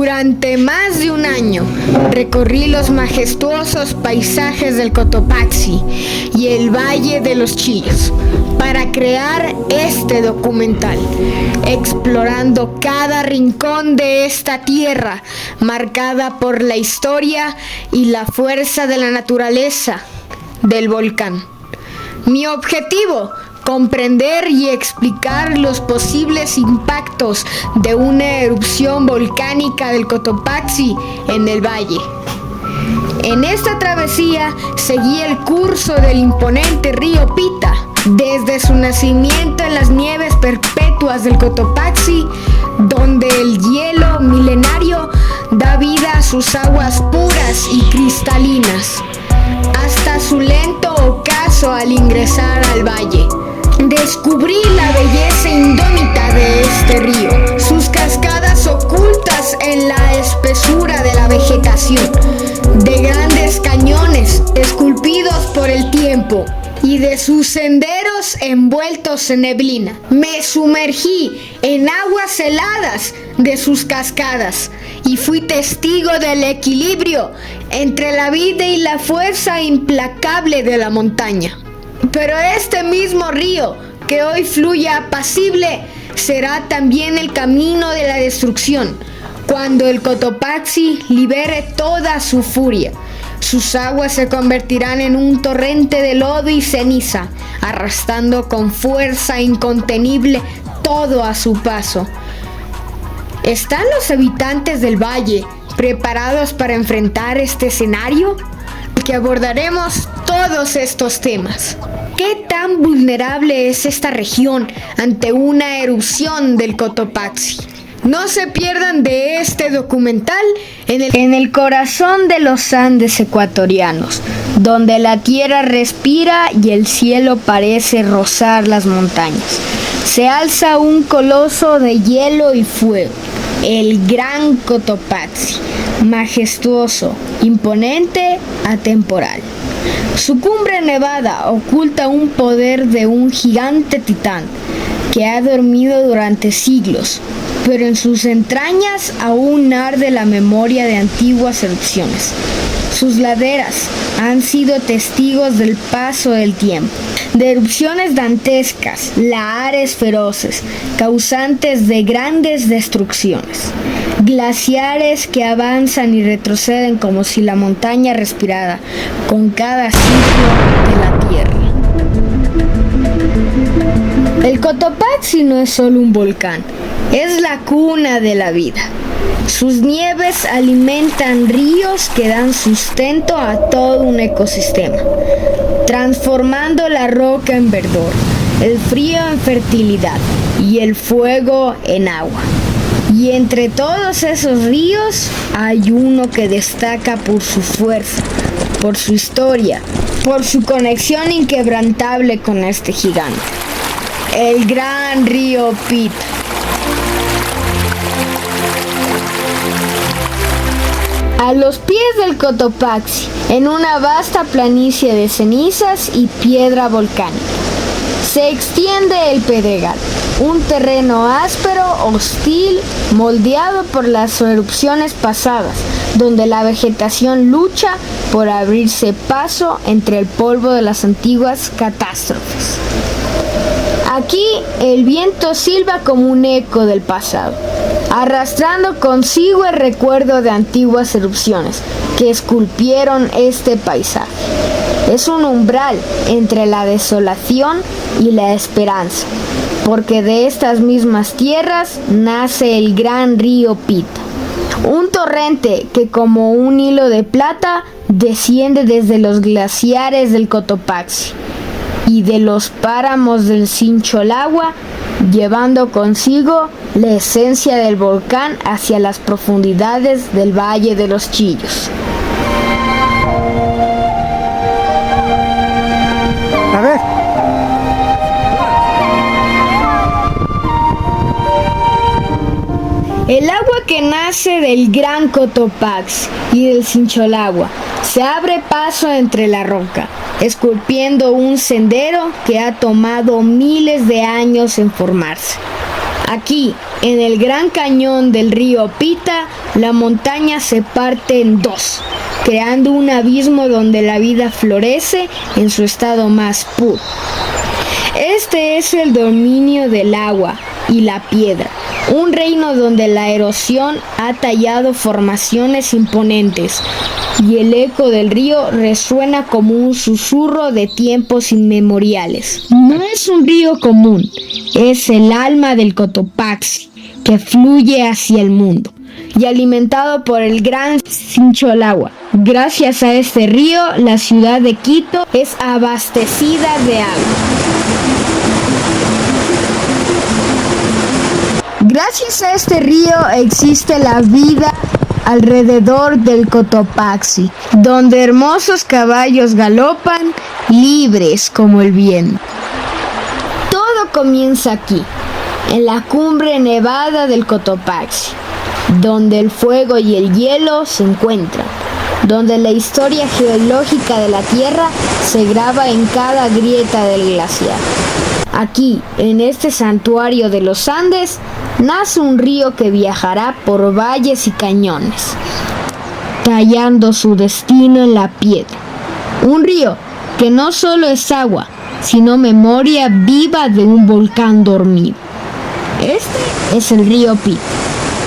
Durante más de un año recorrí los majestuosos paisajes del Cotopaxi y el Valle de los Chillos para crear este documental, explorando cada rincón de esta tierra marcada por la historia y la fuerza de la naturaleza del volcán. Mi objetivo: comprender y explicar los posibles impactos de una erupción volcánica del Cotopaxi en el valle. En esta travesía seguí el curso del imponente río Pita, desde su nacimiento en las nieves perpetuas del Cotopaxi, donde el hielo milenario da vida a sus aguas puras y cristalinas, hasta su lento ocaso al ingresar al valle. Descubrí la belleza indómita de este río, sus cascadas ocultas en la espesura de la vegetación, de grandes cañones esculpidos por el tiempo y de sus senderos envueltos en neblina. Me sumergí en aguas heladas de sus cascadas y fui testigo del equilibrio entre la vida y la fuerza implacable de la montaña. Pero este mismo río que hoy fluye apacible será también el camino de la destrucción, cuando el Cotopaxi libere toda su furia. Sus aguas se convertirán en un torrente de lodo y ceniza, arrastrando con fuerza incontenible todo a su paso. ¿Están los habitantes del valle preparados para enfrentar este escenario? Que abordaremos todos estos temas. ¿Qué tan vulnerable es esta región ante una erupción del Cotopaxi? No se pierdan de este documental en el corazón de los Andes ecuatorianos, donde la tierra respira y el cielo parece rozar las montañas. Se alza un coloso de hielo y fuego, el Gran Cotopaxi, majestuoso, imponente, atemporal. Su cumbre nevada oculta un poder de un gigante titán que ha dormido durante siglos, pero en sus entrañas aún arde la memoria de antiguas erupciones. Sus laderas han sido testigos del paso del tiempo, de erupciones dantescas, lahares feroces, causantes de grandes destrucciones, glaciares que avanzan y retroceden como si la montaña respirara con cada ciclo de la tierra. El Cotopaxi no es solo un volcán, es la cuna de la vida. Sus nieves alimentan ríos que dan sustento a todo un ecosistema, transformando la roca en verdor, el frío en fertilidad y el fuego en agua. Y entre todos esos ríos hay uno que destaca por su fuerza, por su historia, por su conexión inquebrantable con este gigante, el gran río Pita. A los pies del Cotopaxi, en una vasta planicie de cenizas y piedra volcánica, se extiende el Pedregal, un terreno áspero, hostil, moldeado por las erupciones pasadas, donde la vegetación lucha por abrirse paso entre el polvo de las antiguas catástrofes. Aquí el viento silba como un eco del pasado, arrastrando consigo el recuerdo de antiguas erupciones que esculpieron este paisaje. Es un umbral entre la desolación y la esperanza, porque de estas mismas tierras nace el gran río Pita, un torrente que como un hilo de plata desciende desde los glaciares del Cotopaxi y de los páramos del Sincholagua, llevando consigo la esencia del volcán hacia las profundidades del Valle de los Chillos. A ver. El agua que nace del Gran Cotopaxi y del Sincholagua se abre paso entre la roca, esculpiendo un sendero que ha tomado miles de años en formarse. Aquí, en el Gran Cañón del río Pita, la montaña se parte en dos, creando un abismo donde la vida florece en su estado más puro. Este es el dominio del agua y la piedra, un reino donde la erosión ha tallado formaciones imponentes y el eco del río resuena como un susurro de tiempos inmemoriales. No es un río común, es el alma del Cotopaxi, que fluye hacia el mundo y alimentado por el gran Sincholagua. Gracias a este río, la ciudad de Quito es abastecida de agua. Gracias a este río existe la vida alrededor del Cotopaxi, donde hermosos caballos galopan libres como el viento. Todo comienza aquí, en la cumbre nevada del Cotopaxi, donde el fuego y el hielo se encuentran, donde la historia geológica de la Tierra se graba en cada grieta del glaciar. Aquí, en este santuario de los Andes, nace un río que viajará por valles y cañones, tallando su destino en la piedra. Un río que no solo es agua, sino memoria viva de un volcán dormido. Este es el río Pita,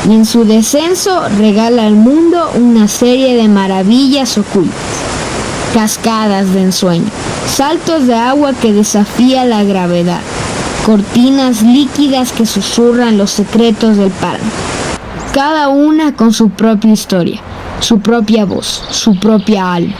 y en su descenso regala al mundo una serie de maravillas ocultas. Cascadas de ensueño, saltos de agua que desafía la gravedad, cortinas líquidas que susurran los secretos del páramo, cada una con su propia historia, su propia voz, su propia alma.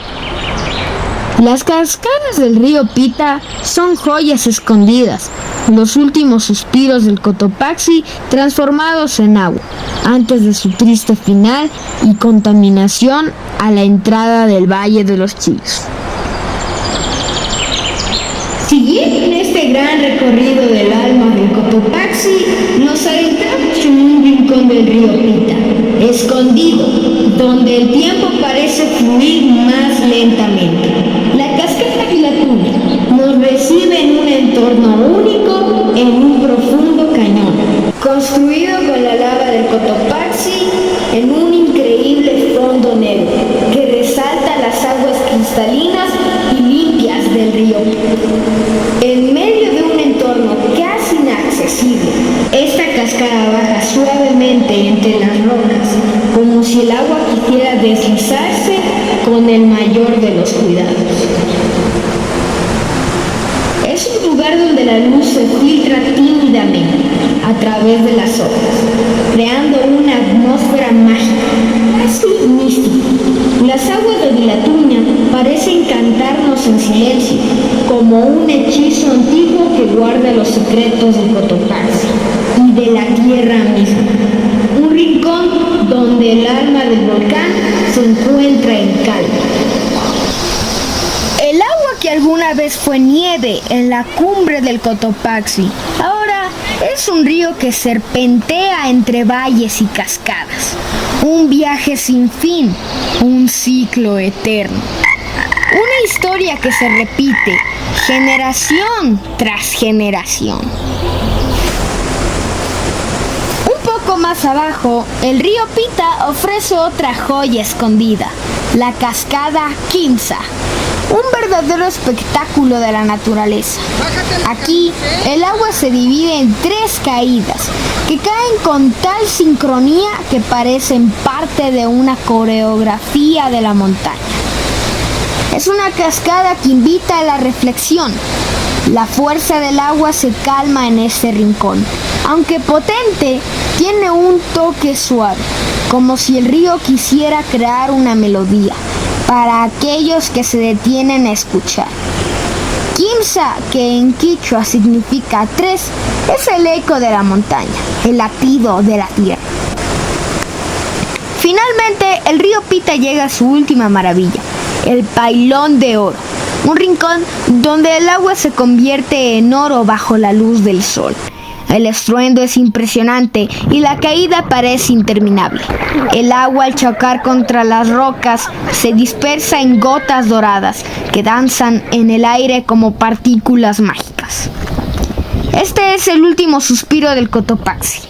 Las cascadas del río Pita son joyas escondidas, los últimos suspiros del Cotopaxi transformados en agua, antes de su triste final y contaminación a la entrada del Valle de los Chillos. Siguiendo en este gran recorrido del alma del Cotopaxi, nos adentramos en un rincón del río Pita, escondido, donde el tiempo parece fluir más lentamente. La cascada Vilatuna nos recibe en un entorno único, en un profundo cañón, construido con la lava del Cotopaxi en un increíble fondo negro que resalta las aguas cristalinas y limpias del río Pita. En medio de un entorno casi inaccesible, esta cascada baja suavemente entre las rocas, como si el agua quisiera deslizarse con el mayor de los cuidados. Es un lugar donde la luz se filtra tímidamente a través de las hojas, creando una atmósfera mágica, casi mística. Las aguas de Vilatuña parecen cantarnos en silencio, como un hechizo antiguo que guarda los secretos del Cotopaxi y de la tierra misma. Un rincón donde el alma del volcán se encuentra en calma. El agua que alguna vez fue nieve en la cumbre del Cotopaxi, ahora es un río que serpentea entre valles y cascadas. Un viaje sin fin, un ciclo eterno. Una historia que se repite generación tras generación. Un poco más abajo, el río Pita ofrece otra joya escondida, la cascada Quimsa. Un verdadero espectáculo de la naturaleza. Aquí, el agua se divide en 3 caídas, que caen con tal sincronía que parecen parte de una coreografía de la montaña. Es una cascada que invita a la reflexión. La fuerza del agua se calma en este rincón. Aunque potente, tiene un toque suave, como si el río quisiera crear una melodía para aquellos que se detienen a escuchar. Quimsa, que en quichua significa 3, es el eco de la montaña, el latido de la tierra. Finalmente, el río Pita llega a su última maravilla, el Pailón de Oro, un rincón donde el agua se convierte en oro bajo la luz del sol. El estruendo es impresionante y la caída parece interminable. El agua al chocar contra las rocas se dispersa en gotas doradas que danzan en el aire como partículas mágicas. Este es el último suspiro del Cotopaxi.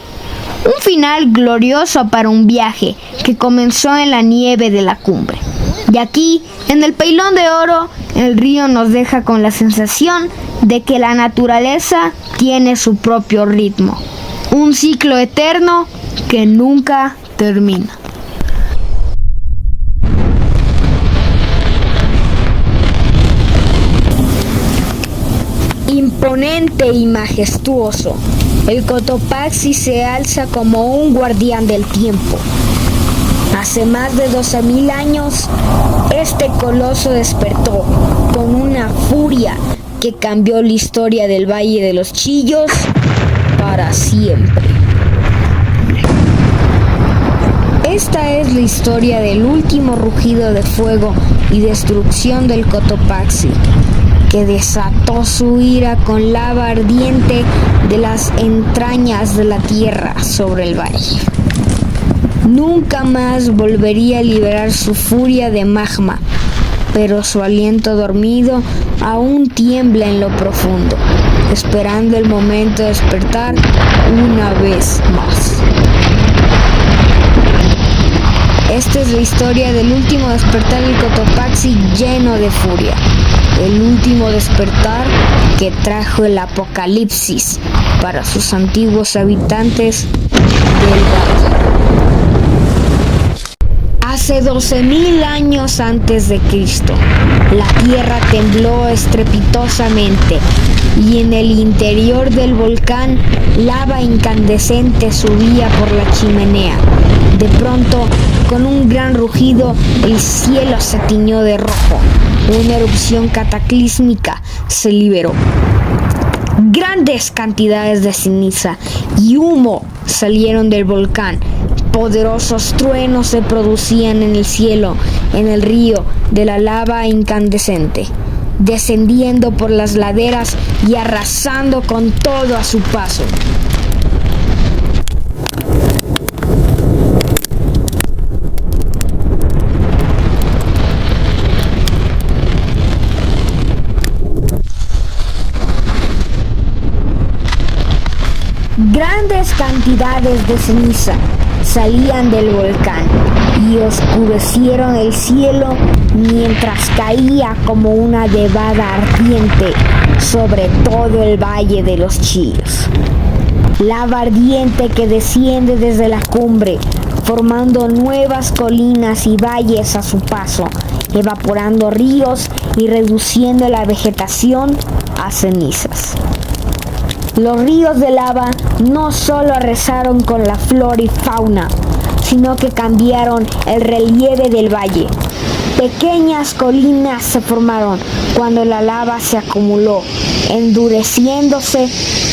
Un final glorioso para un viaje que comenzó en la nieve de la cumbre. Y aquí, en el Peilón de Oro, el río nos deja con la sensación de que la naturaleza tiene su propio ritmo. Un ciclo eterno que nunca termina. Imponente y majestuoso, el Cotopaxi se alza como un guardián del tiempo. Hace más de 12.000 años, este coloso despertó con una furia que cambió la historia del Valle de los Chillos para siempre. Esta es la historia del último rugido de fuego y destrucción del Cotopaxi, que desató su ira con lava ardiente de las entrañas de la tierra sobre el valle. Nunca más volvería a liberar su furia de magma, pero su aliento dormido aún tiembla en lo profundo, esperando el momento de despertar una vez más. Esta es la historia del último despertar del Cotopaxi lleno de furia. El último despertar que trajo el apocalipsis para sus antiguos habitantes del valle. Hace 12.000 años antes de Cristo, la tierra tembló estrepitosamente y en el interior del volcán lava incandescente subía por la chimenea. De pronto, con un gran rugido, el cielo se tiñó de rojo. Una erupción cataclísmica se liberó. Grandes cantidades de ceniza y humo salieron del volcán. Poderosos truenos se producían en el cielo, en el río de la lava incandescente, descendiendo por las laderas y arrasando con todo a su paso. Grandes cantidades de ceniza salían del volcán y oscurecieron el cielo mientras caía como una nevada ardiente sobre todo el Valle de los Chillos. Lava ardiente que desciende desde la cumbre, formando nuevas colinas y valles a su paso, evaporando ríos y reduciendo la vegetación a cenizas. Los ríos de lava no solo arrasaron con la flora y fauna, sino que cambiaron el relieve del valle. Pequeñas colinas se formaron cuando la lava se acumuló, endureciéndose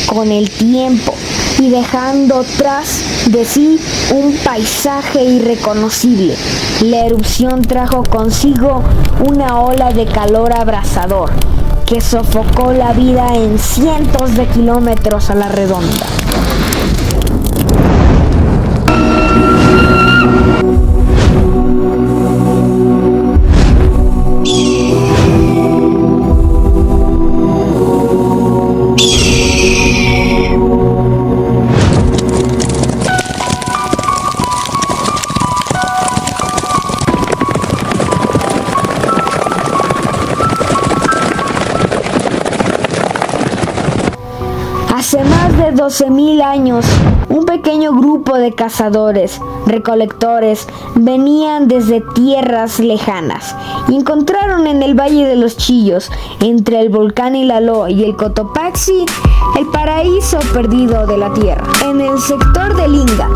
con el tiempo y dejando tras de sí un paisaje irreconocible. La erupción trajo consigo una ola de calor abrasador que sofocó la vida en cientos de kilómetros a la redonda. Hace más de 12.000 años, un pequeño grupo de cazadores, recolectores, venían desde tierras lejanas y encontraron en el Valle de los Chillos, entre el volcán Ilaló y el Cotopaxi, el paraíso perdido de la tierra. En el sector de Linga,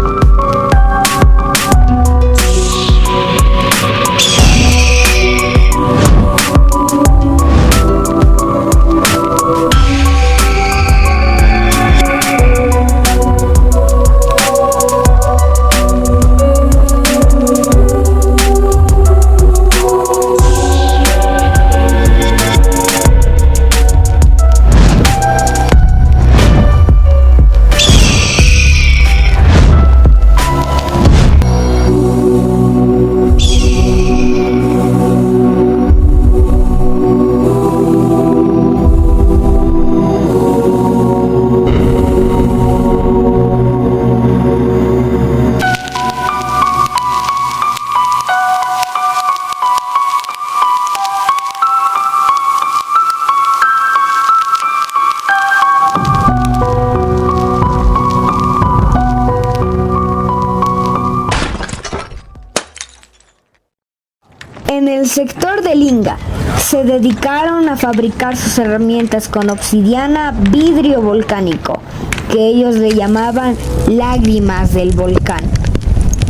En el sector de Linga se dedicaron a fabricar sus herramientas con obsidiana, vidrio volcánico, que ellos le llamaban lágrimas del volcán.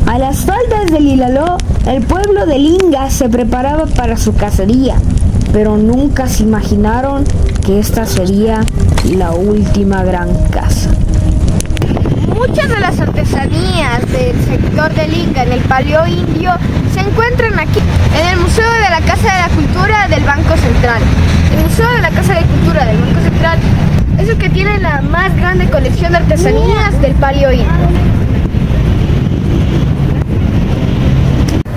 A las faldas del Ilaló, el pueblo de Linga se preparaba para su cacería, pero nunca se imaginaron que esta sería la última gran caza. Muchas de las artesanías del sector de Linga en el Paleo Indio se encuentran aquí, en el Museo de la Casa de la Cultura del Banco Central. El Museo de la Casa de Cultura del Banco Central es el que tiene la más grande colección de artesanías del Paleo Indio.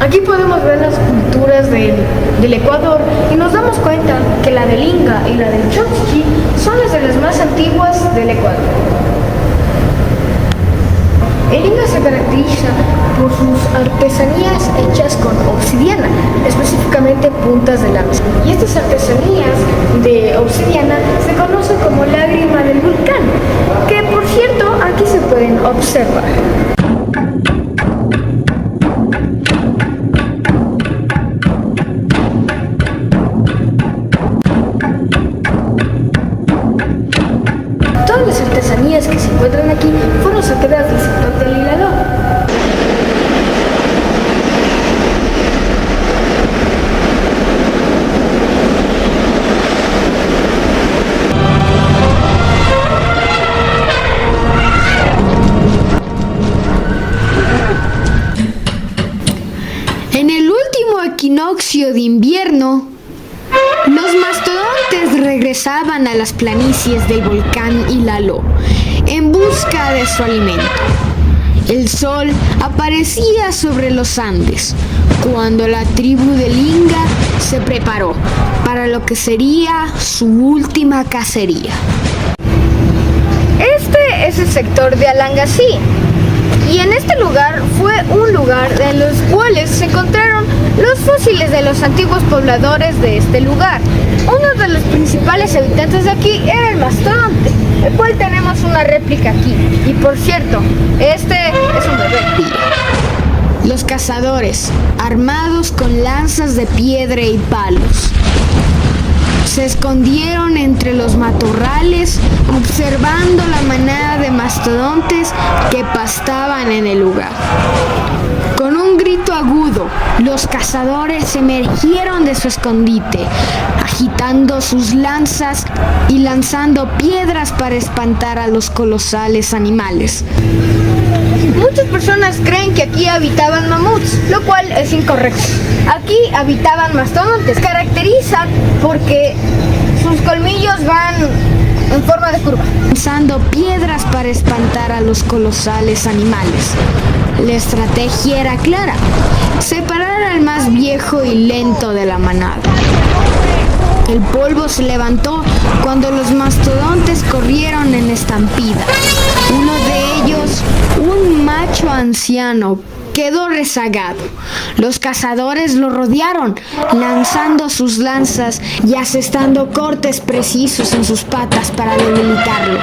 Aquí podemos ver las culturas del Ecuador y nos damos cuenta que la de Linga y la del Chomsky son las de las más antiguas del Ecuador. El Linga se caracteriza por sus artesanías hechas con obsidiana, específicamente puntas de lanza. Y estas artesanías de obsidiana se conocen como lágrima del volcán, que por cierto aquí se pueden observar. Todas las artesanías que se encuentran aquí fueron sacadas del sector del Ilaló. En el último equinoccio de invierno, los mastodontes regresaban a las planicies del volcán Ilaló en busca de su alimento. El sol aparecía sobre los Andes cuando la tribu de Linga se preparó para lo que sería su última cacería. Este es el sector de Alangasí. Y en este lugar fue un lugar en los cuales se encontraron los fósiles de los antiguos pobladores de este lugar. Uno de los principales habitantes de aquí era el mastodonte, el cual tenemos una réplica aquí. Y por cierto, este es un bebé. Los cazadores, armados con lanzas de piedra y palos, se escondieron entre los matorrales observando la manada de mastodontes que pastaban en el lugar. Con un grito agudo, los cazadores emergieron de su escondite, agitando sus lanzas y lanzando piedras para espantar a los colosales animales. Muchas personas creen que aquí habitaban mamuts, lo cual es incorrecto. Aquí habitaban mastodontes. Caracterizan porque sus colmillos van en forma de curva. Lanzando piedras para espantar a los colosales animales. La estrategia era clara: separar al más viejo y lento de la manada. El polvo se levantó cuando los mastodontes corrieron en estampida. Uno de ellos, un macho anciano, quedó rezagado. Los cazadores lo rodearon, lanzando sus lanzas y asestando cortes precisos en sus patas para debilitarlo.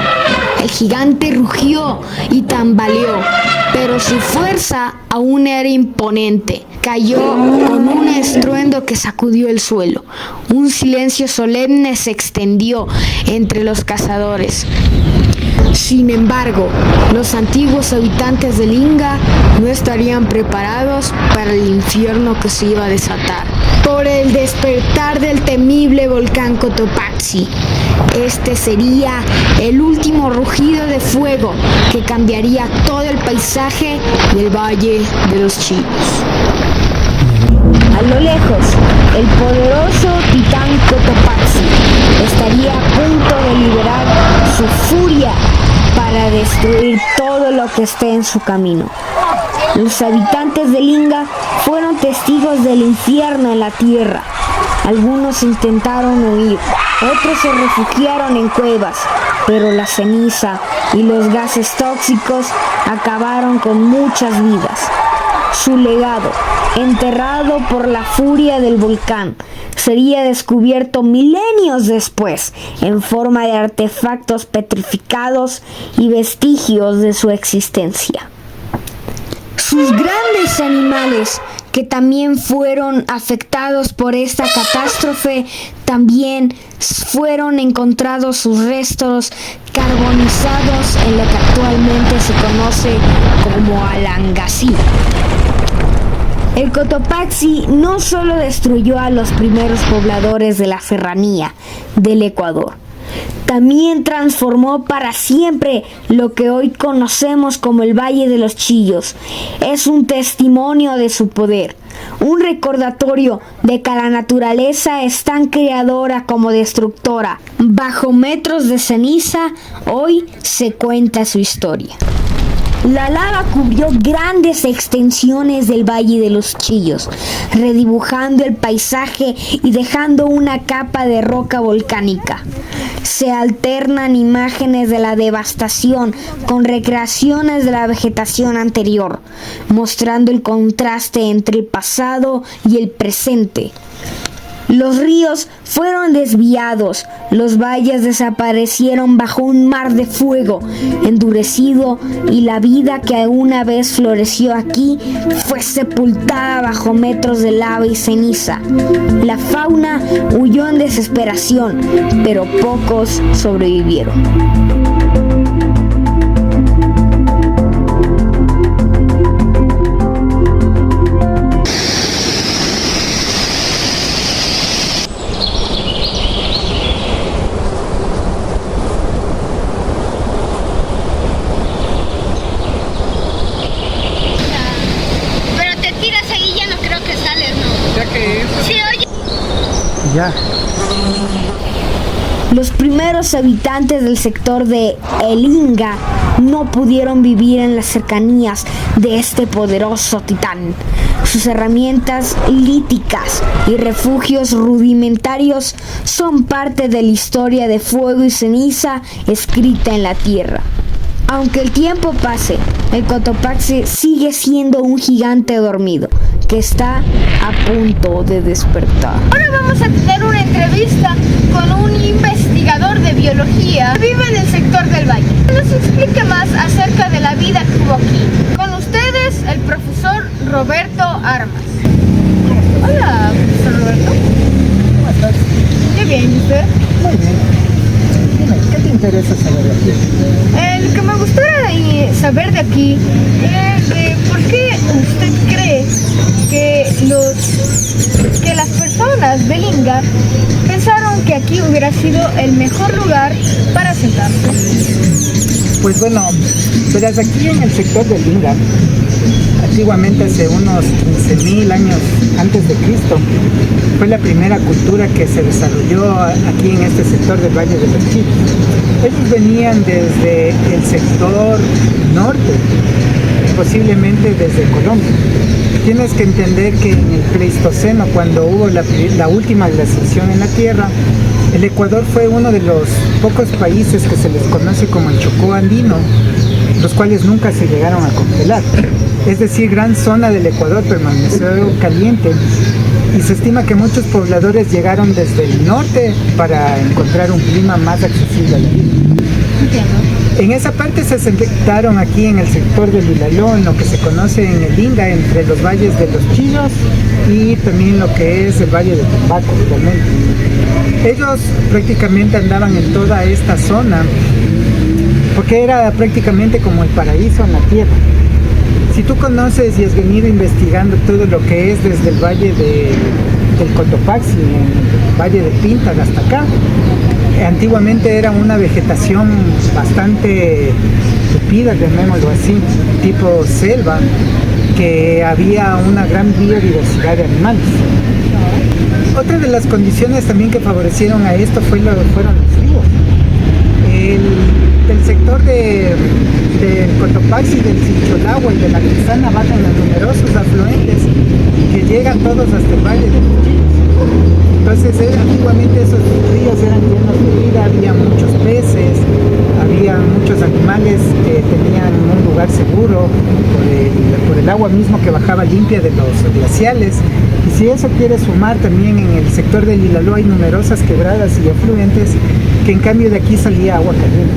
El gigante rugió y tambaleó, pero su fuerza aún era imponente. Cayó con un estruendo que sacudió el suelo. Un silencio solemne se extendió entre los cazadores. Sin embargo, los antiguos habitantes de Linga no estarían preparados para el infierno que se iba a desatar por el despertar del temible volcán Cotopaxi. Este sería el último rugido de fuego que cambiaría todo el paisaje del Valle de los Chillos. A lo lejos, el poderoso titán Cotopaxi estaría a punto de liberar su furia para destruir todo lo que esté en su camino. Los habitantes de Linga fueron testigos del infierno en la tierra. Algunos intentaron huir, otros se refugiaron en cuevas, pero la ceniza y los gases tóxicos acabaron con muchas vidas. Su legado, enterrado por la furia del volcán, sería descubierto milenios después en forma de artefactos petrificados y vestigios de su existencia. Sus grandes animales que también fueron afectados por esta catástrofe, también fueron encontrados sus restos carbonizados en lo que actualmente se conoce como Alangasí. El Cotopaxi no solo destruyó a los primeros pobladores de la serranía del Ecuador, también transformó para siempre lo que hoy conocemos como el Valle de los Chillos. Es un testimonio de su poder, un recordatorio de que la naturaleza es tan creadora como destructora. Bajo metros de ceniza, hoy se cuenta su historia. La lava cubrió grandes extensiones del Valle de los Chillos, redibujando el paisaje y dejando una capa de roca volcánica. Se alternan imágenes de la devastación con recreaciones de la vegetación anterior, mostrando el contraste entre el pasado y el presente. Los ríos fueron desviados, los valles desaparecieron bajo un mar de fuego endurecido y la vida que una vez floreció aquí fue sepultada bajo metros de lava y ceniza. La fauna huyó en desesperación, pero pocos sobrevivieron. Ya. Los primeros habitantes del sector de El Inga no pudieron vivir en las cercanías de este poderoso titán. Sus herramientas líticas y refugios rudimentarios son parte de la historia de fuego y ceniza escrita en la tierra. Aunque el tiempo pase, el Cotopaxi sigue siendo un gigante dormido que está a punto de despertar. Ahora vamos a tener una entrevista con un investigador de biología que vive en el sector del Valle. Que nos explique más acerca de la vida que hubo aquí. Con ustedes, el profesor Roberto Armas. Hola, profesor Roberto. ¿Cómo estás? Qué bien, ¿y usted? Muy bien. Dime, ¿qué te interesa saber de aquí? El que me gustaría saber de aquí es por qué usted cree que las personas del Inga pensaron que aquí hubiera sido el mejor lugar para sentarse. Pues bueno, verás, aquí en el sector del Inga, antiguamente hace unos 15.000 años antes de Cristo, fue la primera cultura que se desarrolló aquí en este sector del Valle de los Chillos. Ellos venían desde el sector norte, posiblemente desde Colombia. Tienes que entender que en el Pleistoceno, cuando hubo la última glaciación en la Tierra, el Ecuador fue uno de los pocos países que se les conoce como el Chocó andino, los cuales nunca se llegaron a congelar. Es decir, gran zona del Ecuador permaneció caliente y se estima que muchos pobladores llegaron desde el norte para encontrar un clima más accesible a la vida. En esa parte se asentaron aquí en el sector del Ilaló, en lo que se conoce en el Inga, entre los valles de los Chillos y también lo que es el Valle de Tumbaco, realmente. Ellos prácticamente andaban en toda esta zona porque era prácticamente como el paraíso en la tierra. Si tú conoces y has venido investigando todo lo que es desde el Valle del Cotopaxi, el Valle de Pinta hasta acá, antiguamente era una vegetación bastante tupida, llamémoslo así, tipo selva, que había una gran biodiversidad de animales. Otra de las condiciones también que favorecieron a esto fueron los ríos. El sector del Cotopaxi, del Sincholagua y de la Cristana bajan los numerosos afluentes que llegan todos hasta el Valle de los Chillos. Entonces antiguamente esos ríos eran llenos de vida, había muchos peces, había muchos animales que tenían un lugar seguro por el agua mismo que bajaba limpia de los glaciales. Y si eso quiere sumar, también en el sector del Ilaló hay numerosas quebradas y afluentes que en cambio de aquí salía agua caliente.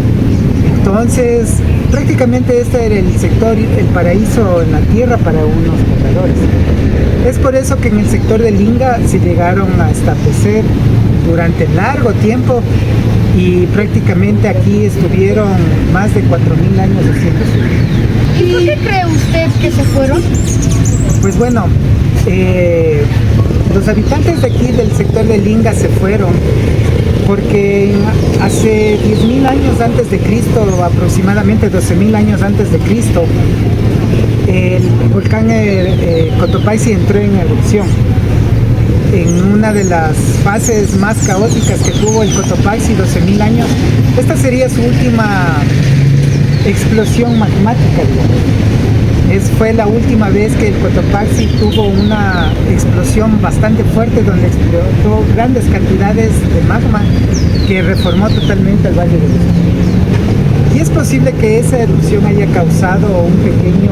Entonces, prácticamente este era el sector, el paraíso en la tierra para unos pobladores. Es por eso que en el sector del Inga se llegaron a establecer durante largo tiempo y prácticamente aquí estuvieron más de 4.000 años haciendo su vida. ¿Y por qué cree usted que se fueron? Pues bueno, los habitantes de aquí del sector del Inga se fueron porque hace 10.000 años antes de Cristo, aproximadamente 12.000 años antes de Cristo, el volcán Cotopaxi entró en erupción. En una de las fases más caóticas que tuvo el Cotopaxi, 12.000 años, esta sería su última explosión magmática, digamos. Fue la última vez que el Cotopaxi tuvo una explosión bastante fuerte donde explotó grandes cantidades de magma que reformó totalmente el Valle de los Chillos. Y es posible que esa erupción haya causado un pequeño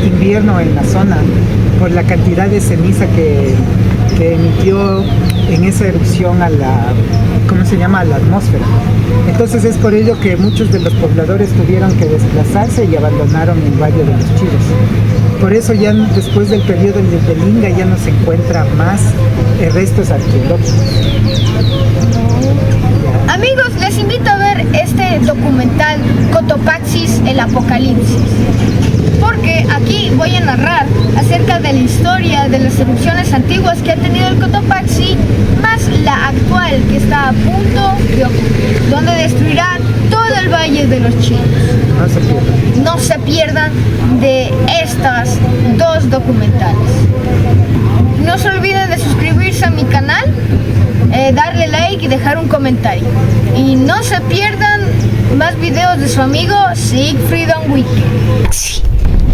invierno en la zona por la cantidad de ceniza que emitió en esa erupción a la atmósfera. Entonces es por ello que muchos de los pobladores tuvieron que desplazarse y abandonaron el Valle de los Chillos. Por eso ya después del periodo del Inga ya no se encuentran más restos arqueológicos. Amigos, les invito a ver este documental Cotopaxis, el Apocalipsis, porque aquí voy a narrar acerca de la historia de las erupciones antiguas que ha tenido el Cotopaxi, más la actual que está a punto de ocurrir, donde destruirá todo el Valle de los Chillos. No se pierdan de estas dos documentales. No se olviden de suscribirse a mi canal, darle like y dejar un comentario. Y no se pierdan más videos de su amigo Siegfried Wiki.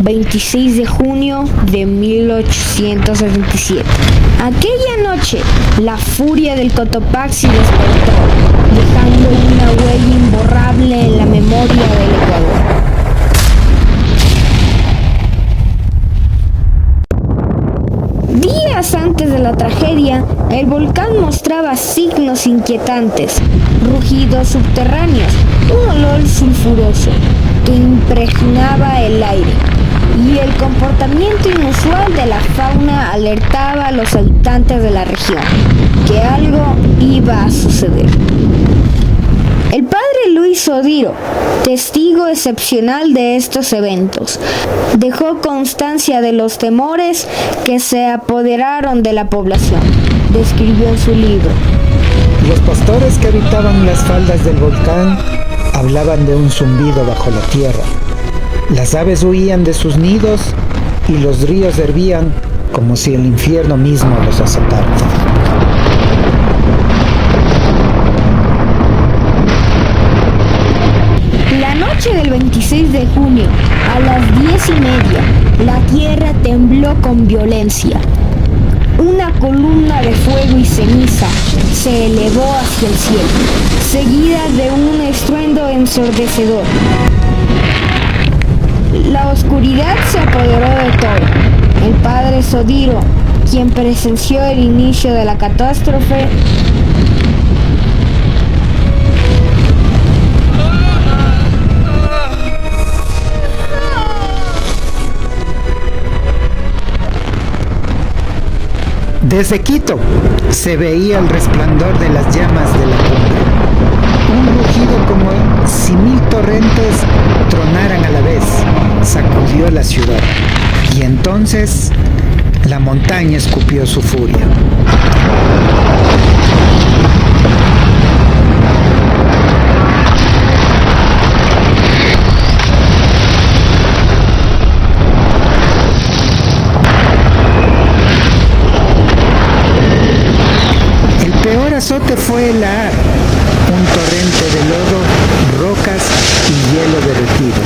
26 de junio de 1877. Aquella noche, la furia del Cotopaxi despertó, dejando una huella imborrable en la memoria del Ecuador. Días antes de la tragedia, el volcán mostraba signos inquietantes, rugidos subterráneos, un olor sulfuroso que impregnaba el aire, y el comportamiento inusual de la fauna alertaba a los habitantes de la región que algo iba a suceder. El padre Luis Sodiro, testigo excepcional de estos eventos, dejó constancia de los temores que se apoderaron de la población. Describió en su libro: los pastores que habitaban las faldas del volcán hablaban de un zumbido bajo la tierra. Las aves huían de sus nidos y los ríos hervían como si el infierno mismo los azotara. La noche del 26 de junio, a las 10:30, la tierra tembló con violencia. Una columna de fuego y ceniza se elevó hacia el cielo, seguida de un estruendo ensordecedor. La oscuridad se apoderó de todo. El padre Sodiro, quien presenció el inicio de la catástrofe, Desde Quito se veía el resplandor de las llamas de la cumbre. Un rugido como si 1000 torrentes tronaran a la vez sacudió la ciudad. Y entonces la montaña escupió su furia. Azote fue el Ahar, un torrente de lodo, rocas y hielo derretido,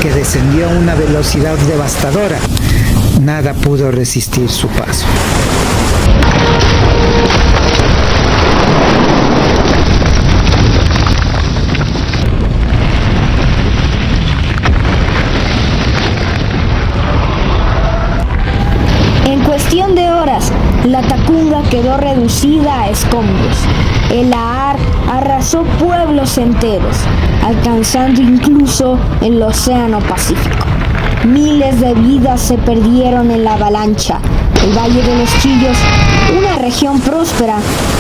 que descendió a una velocidad devastadora. Nada pudo resistir su paso. en cuestión de horas, la Tacunga quedó reducida a escombros. el Ahar arrasó pueblos enteros, alcanzando incluso el Océano Pacífico. Miles de vidas se perdieron en la avalancha. El Valle de los Chillos, una región próspera,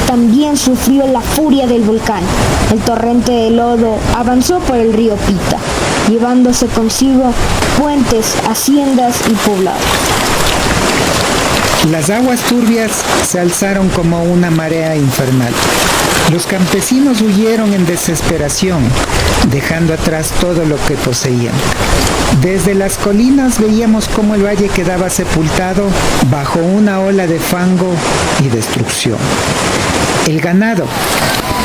también sufrió la furia del volcán. El torrente de lodo avanzó por el río Pita, llevándose consigo puentes, haciendas y poblados. Las aguas turbias se alzaron como una marea infernal. Los campesinos huyeron en desesperación, dejando atrás todo lo que poseían. Desde las colinas veíamos cómo el valle quedaba sepultado bajo una ola de fango y destrucción. El ganado,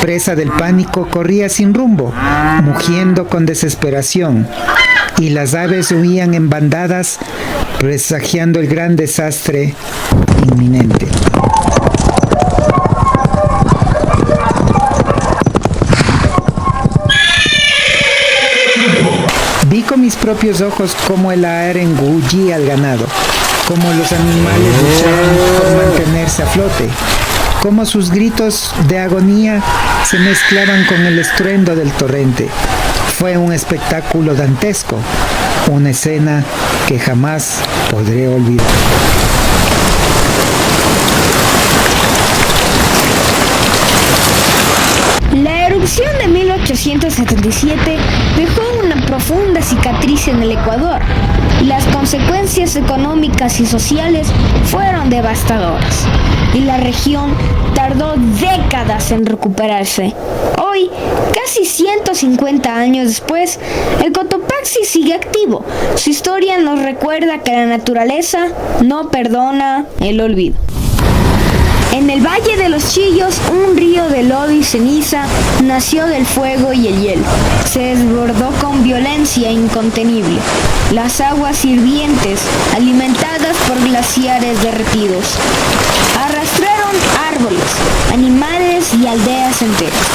presa del pánico, corría sin rumbo, mugiendo con desesperación, y las aves huían en bandadas, presagiando el gran desastre inminente. Vi con mis propios ojos cómo el Ahar engullía al ganado, cómo los animales luchaban por mantenerse a flote, cómo sus gritos de agonía se mezclaban con el estruendo del torrente. Fue un espectáculo dantesco, una escena que jamás podré olvidar. La erupción de 1877 dejó una profunda cicatriz en el Ecuador y las consecuencias económicas y sociales fueron devastadoras, y la región tardó décadas en recuperarse. Hoy, casi 150 años después, el Cotopaxi sigue activo. Su historia nos recuerda que la naturaleza no perdona el olvido. En el Valle de los Chillos, un río de lodo y ceniza nació del fuego y el hielo. Se desbordó con violencia incontenible. Las aguas hirvientes, alimentadas por glaciares derretidos, arrastraron árboles, animales y aldeas enteras.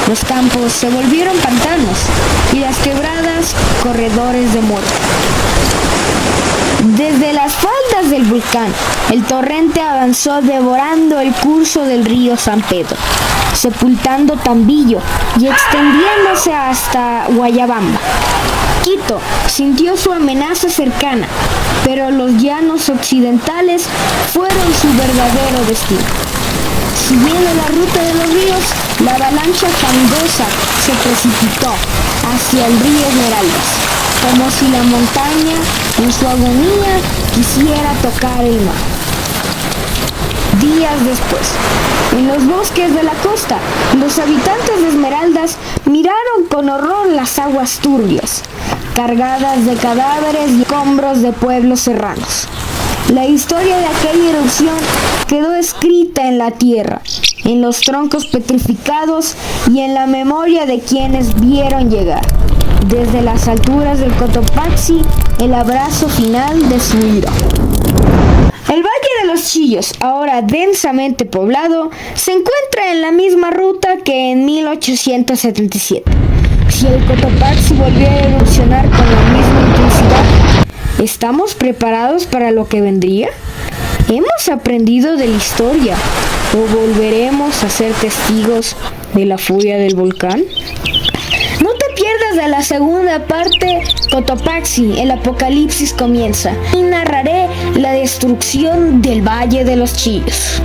Los campos se volvieron pantanos y las quebradas corredores de muerte. Desde las faldas del volcán, el torrente avanzó devorando el curso del río San Pedro, sepultando Tambillo y extendiéndose hasta Guayabamba. Quito sintió su amenaza cercana, pero los llanos occidentales fueron su verdadero destino. Siguiendo la ruta de los ríos, la avalancha fangosa se precipitó hacia el río Esmeraldas, como si la montaña, en su agonía, quisiera tocar el mar. Días después, en los bosques de la costa, los habitantes de Esmeraldas miraron con horror las aguas turbias, cargadas de cadáveres y escombros de pueblos serranos. La historia de aquella erupción quedó escrita en la tierra, en los troncos petrificados y en la memoria de quienes vieron llegar, desde las alturas del Cotopaxi, el abrazo final de su ira. El Valle de los Chillos, ahora densamente poblado, se encuentra en la misma ruta que en 1877. Si el Cotopaxi volvió a erupcionar con la misma intensidad, ¿estamos preparados para lo que vendría? ¿Hemos aprendido de la historia o volveremos a ser testigos de la furia del volcán? No te pierdas de la segunda parte, Cotopaxi, el apocalipsis comienza, y narraré la destrucción del Valle de los Chillos.